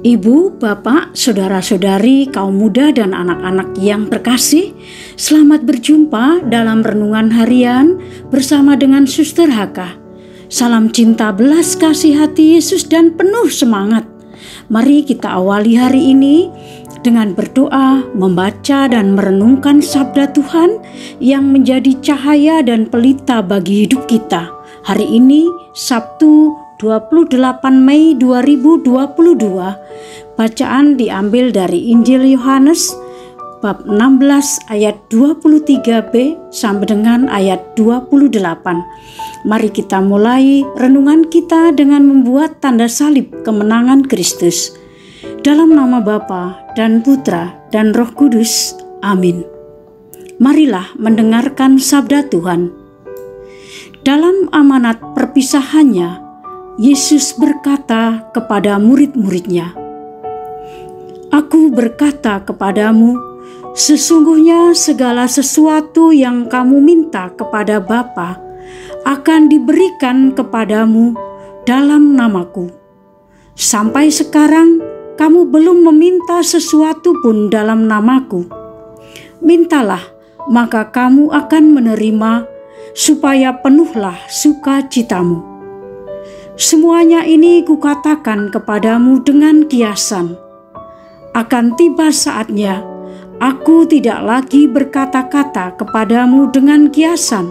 Ibu, bapak, saudara-saudari, kaum muda dan anak-anak yang terkasih, selamat berjumpa dalam renungan harian bersama dengan Suster Haka. Salam cinta, belas kasih hati Yesus dan penuh semangat. Mari kita awali hari ini dengan berdoa, membaca dan merenungkan sabda Tuhan yang menjadi cahaya dan pelita bagi hidup kita. Hari ini Sabtu 28 Mei 2022, bacaan diambil dari Injil Yohanes bab 16 ayat 23b sampai dengan ayat 28. Mari kita mulai renungan kita dengan membuat tanda salib kemenangan Kristus. Dalam nama Bapa dan Putra dan Roh Kudus. Amin. Marilah mendengarkan sabda Tuhan. Dalam amanat perpisahannya, Yesus berkata kepada murid-muridnya, "Aku berkata kepadamu, sesungguhnya segala sesuatu yang kamu minta kepada Bapa akan diberikan kepadamu dalam namaku. Sampai sekarang kamu belum meminta sesuatu pun dalam namaku. Mintalah, maka kamu akan menerima, supaya penuhlah sukacitamu. Semuanya ini kukatakan kepadamu dengan kiasan. Akan tiba saatnya, aku tidak lagi berkata-kata kepadamu dengan kiasan,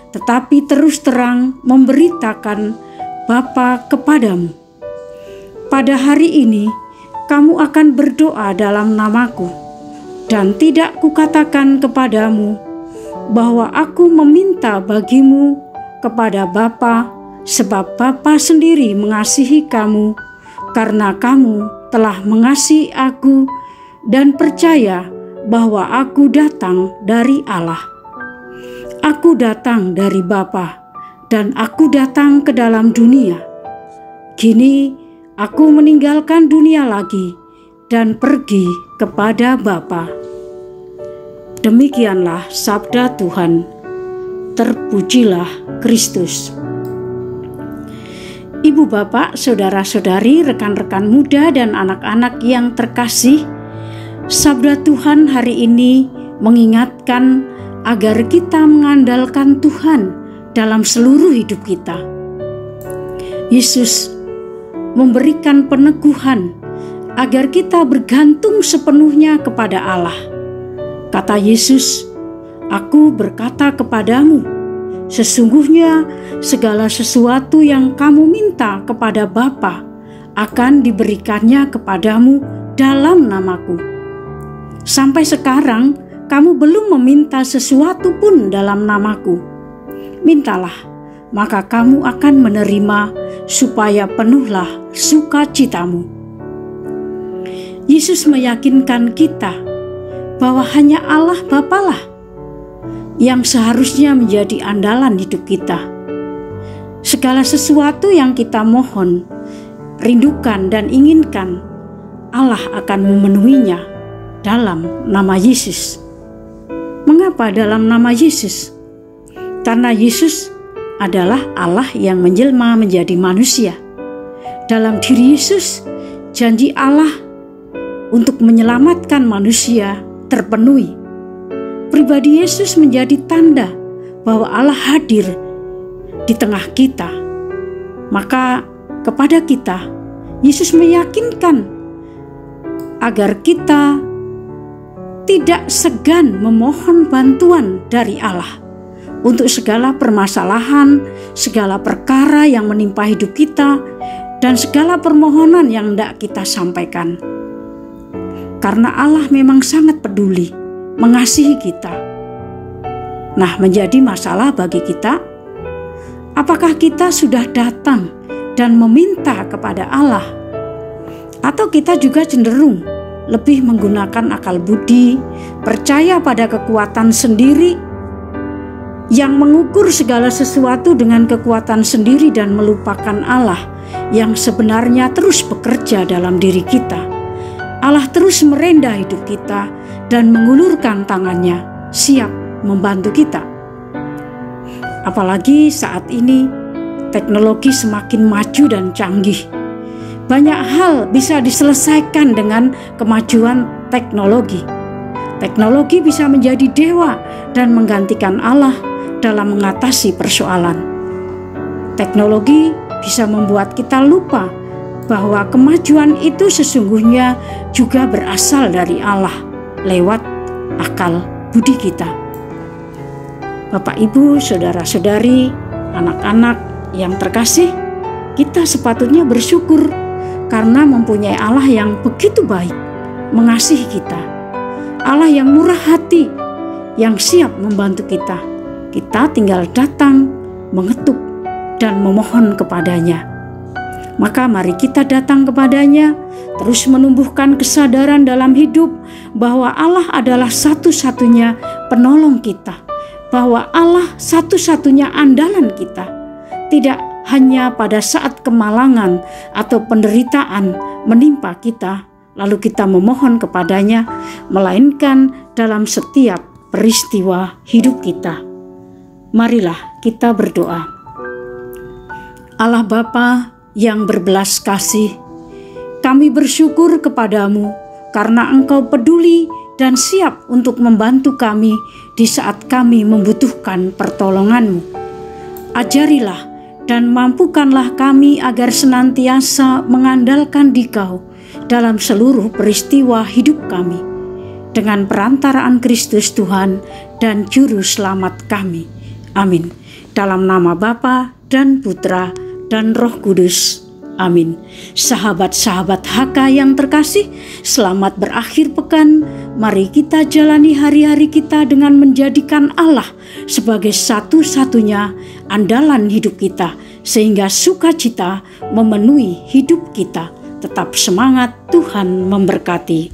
tetapi terus terang memberitakan Bapa kepadamu. Pada hari ini, kamu akan berdoa dalam namaku, dan tidak kukatakan kepadamu bahwa aku meminta bagimu kepada Bapa, sebab Bapa sendiri mengasihi kamu, karena kamu telah mengasihi aku dan percaya bahwa aku datang dari Allah. Aku datang dari Bapa, dan aku datang ke dalam dunia. Kini aku meninggalkan dunia lagi dan pergi kepada Bapa." Demikianlah sabda Tuhan. Terpujilah Kristus. Ibu, bapak, saudara-saudari, rekan-rekan muda dan anak-anak yang terkasih, sabda Tuhan hari ini mengingatkan agar kita mengandalkan Tuhan dalam seluruh hidup kita. Yesus memberikan peneguhan agar kita bergantung sepenuhnya kepada Allah. Kata Yesus, "Aku berkata kepadamu, sesungguhnya segala sesuatu yang kamu minta kepada Bapa akan diberikannya kepadamu dalam namaku. Sampai sekarang kamu belum meminta sesuatu pun dalam namaku. Mintalah, maka kamu akan menerima, supaya penuhlah sukacitamu." Yesus meyakinkan kita bahwa hanya Allah Bapalah yang seharusnya menjadi andalan hidup kita. Segala sesuatu yang kita mohon, rindukan dan inginkan, Allah akan memenuhinya dalam nama Yesus. Mengapa dalam nama Yesus? Karena Yesus adalah Allah yang menjelma menjadi manusia. Dalam diri Yesus, janji Allah untuk menyelamatkan manusia terpenuhi. Pribadi Yesus menjadi tanda bahwa Allah hadir di tengah kita. Maka kepada kita, Yesus meyakinkan agar kita tidak segan memohon bantuan dari Allah untuk segala permasalahan, segala perkara yang menimpa hidup kita, dan segala permohonan yang hendak kita sampaikan. Karena Allah memang sangat peduli, mengasihi kita. Nah, menjadi masalah bagi kita, apakah kita sudah datang dan meminta kepada Allah? Atau kita juga cenderung lebih menggunakan akal budi, percaya pada kekuatan sendiri, yang mengukur segala sesuatu dengan kekuatan sendiri dan melupakan Allah yang sebenarnya terus bekerja dalam diri kita. Allah terus merendah hidup kita dan mengulurkan tangannya, siap membantu kita. Apalagi saat ini teknologi semakin maju dan canggih. Banyak hal bisa diselesaikan dengan kemajuan teknologi. Teknologi bisa menjadi dewa dan menggantikan Allah dalam mengatasi persoalan. Teknologi bisa membuat kita lupa bahwa kemajuan itu sesungguhnya juga berasal dari Allah lewat akal budi kita. Bapak, Ibu, saudara-saudari, anak-anak yang terkasih, kita sepatutnya bersyukur karena mempunyai Allah yang begitu baik, mengasihi kita. Allah yang murah hati, yang siap membantu kita. Kita tinggal datang, mengetuk, dan memohon kepadanya. Maka mari kita datang kepadanya, terus menumbuhkan kesadaran dalam hidup bahwa Allah adalah satu-satunya penolong kita, bahwa Allah satu-satunya andalan kita. Tidak hanya pada saat kemalangan atau penderitaan menimpa kita, lalu kita memohon kepadanya, melainkan dalam setiap peristiwa hidup kita. Marilah kita berdoa. Allah Bapa yang berbelas kasih, kami bersyukur kepadamu karena Engkau peduli dan siap untuk membantu kami di saat kami membutuhkan pertolongan-Mu. Ajarilah dan mampukanlah kami agar senantiasa mengandalkan Dikau dalam seluruh peristiwa hidup kami, dengan perantaraan Kristus Tuhan dan Juru Selamat kami. Amin. Dalam nama Bapa dan Putra dan Roh Kudus. Amin. Sahabat-sahabat HK yang terkasih, selamat berakhir pekan. Mari kita jalani hari-hari kita dengan menjadikan Allah sebagai satu-satunya andalan hidup kita, sehingga sukacita memenuhi hidup kita. Tetap semangat, Tuhan memberkati.